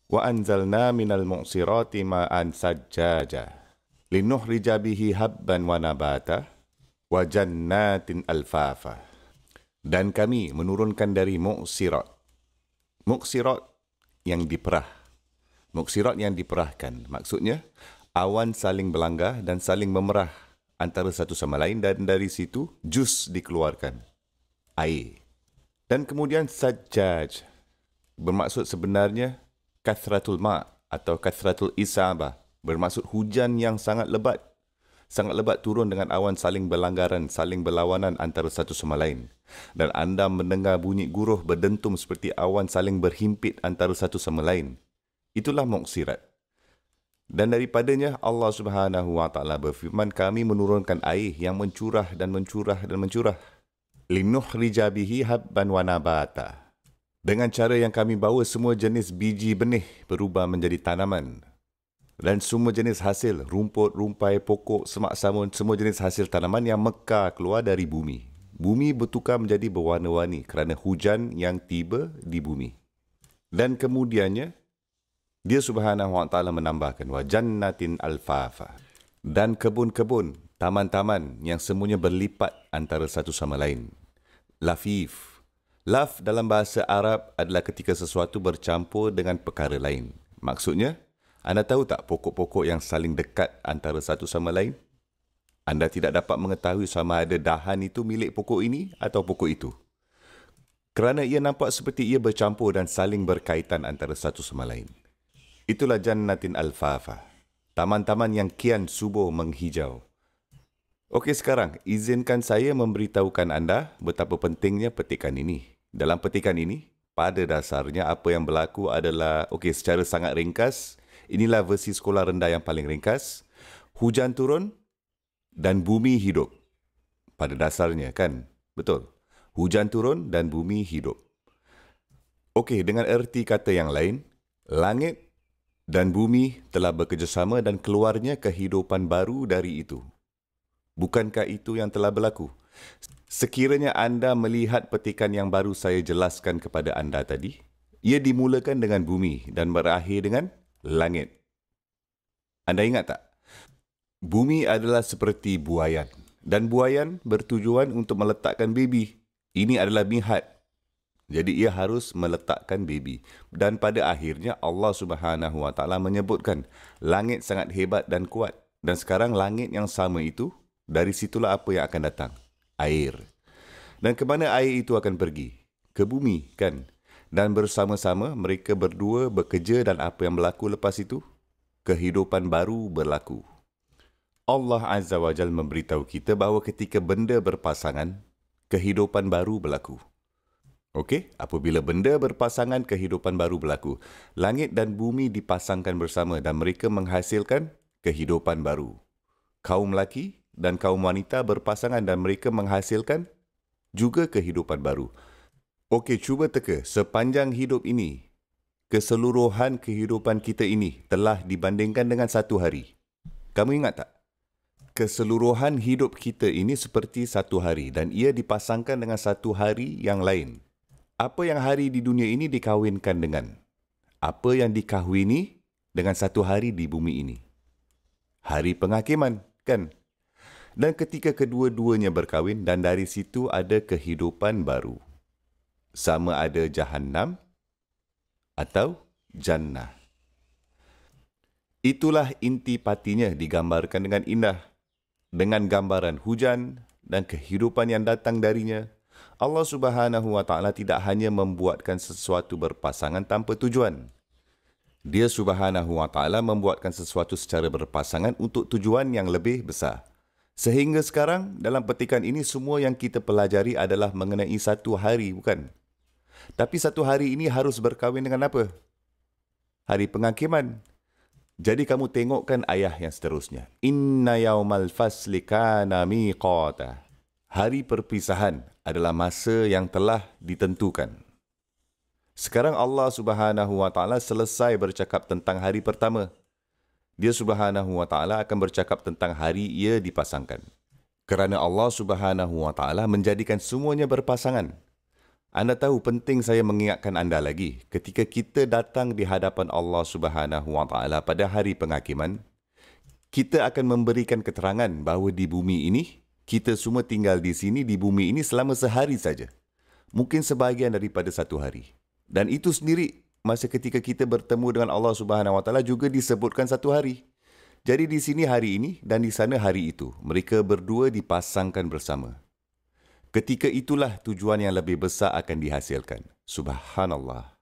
Wa anzalna minal mu'sirati ma'an sajjaja. Linukhrija bihi habban wa nabata. Wa jannatin alfafa. Dan kami menurunkan dari mu'sirat. Mu'sirat yang diperah. Mu'sirat yang diperahkan. Maksudnya, awan saling berlanggar dan saling memerah antara satu sama lain, dan dari situ jus dikeluarkan. Air. Dan kemudian sajjaj. Bermaksud sebenarnya kathratul ma' atau kathratul isabah. Bermaksud hujan yang sangat lebat. Sangat lebat turun dengan awan saling berlanggaran, saling berlawanan antara satu sama lain. Dan anda mendengar bunyi guruh berdentum seperti awan saling berhimpit antara satu sama lain. Itulah muqsirat. Dan daripadanya Allah Subhanahu wa taala berfirman, kami menurunkan air yang mencurah dan mencurah dan mencurah. Linukhrija bihi habban wa nabata. Dengan cara yang kami bawa semua jenis biji benih berubah menjadi tanaman. Dan semua jenis hasil, rumput, rumpai, pokok, semak samun, semua jenis hasil tanaman yang mekar keluar dari bumi. Bumi bertukar menjadi berwarna-warni kerana hujan yang tiba di bumi. Dan kemudiannya, dia Subhanahu wa taala menambahkan wa jannatin alfafa, dan kebun-kebun, taman-taman yang semuanya berlipat antara satu sama lain. Lafif. Laf dalam bahasa Arab adalah ketika sesuatu bercampur dengan perkara lain. Maksudnya, anda tahu tak pokok-pokok yang saling dekat antara satu sama lain? Anda tidak dapat mengetahui sama ada dahan itu milik pokok ini atau pokok itu. Kerana ia nampak seperti ia bercampur dan saling berkaitan antara satu sama lain. Itulah jannatin alfafa. Taman-taman yang kian subur menghijau. Okey, sekarang izinkan saya memberitahukan anda betapa pentingnya petikan ini. Dalam petikan ini, pada dasarnya apa yang berlaku adalah, secara sangat ringkas, inilah versi sekolah rendah yang paling ringkas. Hujan turun dan bumi hidup. Pada dasarnya kan? Betul. Hujan turun dan bumi hidup. Dengan erti kata yang lain, langit dan bumi telah bekerjasama dan keluarnya kehidupan baru dari itu. Bukankah itu yang telah berlaku? Sekiranya anda melihat petikan yang baru saya jelaskan kepada anda tadi, ia dimulakan dengan bumi dan berakhir dengan langit. Anda ingat tak? Bumi adalah seperti buaian. Dan buaian bertujuan untuk meletakkan baby. Ini adalah mihad. Jadi ia harus meletakkan baby. Dan pada akhirnya Allah Subhanahu wa taala menyebutkan langit sangat hebat dan kuat. Dan sekarang langit yang sama itu, dari situlah apa yang akan datang? Air. Dan ke mana air itu akan pergi? Ke bumi, kan? Dan bersama-sama mereka berdua bekerja, dan apa yang berlaku lepas itu? Kehidupan baru berlaku. Allah Azza wa Jal memberitahu kita bahawa ketika benda berpasangan, kehidupan baru berlaku. Apabila benda berpasangan, kehidupan baru berlaku. Langit dan bumi dipasangkan bersama dan mereka menghasilkan kehidupan baru. Kaum lelaki dan kaum wanita berpasangan dan mereka menghasilkan juga kehidupan baru. Cuba teka, sepanjang hidup ini, keseluruhan kehidupan kita ini telah dibandingkan dengan satu hari. Kamu ingat tak? Keseluruhan hidup kita ini seperti satu hari dan ia dipasangkan dengan satu hari yang lain. Apa yang hari di dunia ini dikahwinkan dengan? Apa yang dikahwini dengan satu hari di bumi ini? Hari penghakiman, kan? Dan ketika kedua-duanya berkahwin dan dari situ ada kehidupan baru. Sama ada Jahannam atau Jannah. Itulah inti patinya digambarkan dengan indah. Dengan gambaran hujan dan kehidupan yang datang darinya, Allah Subhanahu wa taala tidak hanya membuatkan sesuatu berpasangan tanpa tujuan. Dia Subhanahu wa taala membuatkan sesuatu secara berpasangan untuk tujuan yang lebih besar. Sehingga sekarang dalam petikan ini semua yang kita pelajari adalah mengenai satu hari, bukan? Tapi satu hari ini harus berkahwin dengan apa? Hari penghakiman. Jadi kamu tengokkan ayat yang seterusnya. Inna yaumal fasli kana miqata. Hari perpisahan adalah masa yang telah ditentukan. Sekarang Allah Subhanahu wa taala selesai bercakap tentang hari pertama. Dia Subhanahu wa taala akan bercakap tentang hari ia dipasangkan. Kerana Allah Subhanahu wa taala menjadikan semuanya berpasangan. Anda tahu penting saya mengingatkan anda lagi, ketika kita datang di hadapan Allah Subhanahu Wa Taala pada hari penghakiman, kita akan memberikan keterangan bahawa di bumi ini, kita semua tinggal di sini di bumi ini selama sehari saja. Mungkin sebahagian daripada satu hari. Dan itu sendiri, masa ketika kita bertemu dengan Allah Subhanahu Wa Taala juga disebutkan satu hari. Jadi di sini hari ini dan di sana hari itu. Mereka berdua dipasangkan bersama. Ketika itulah tujuan yang lebih besar akan dihasilkan. Subhanallah.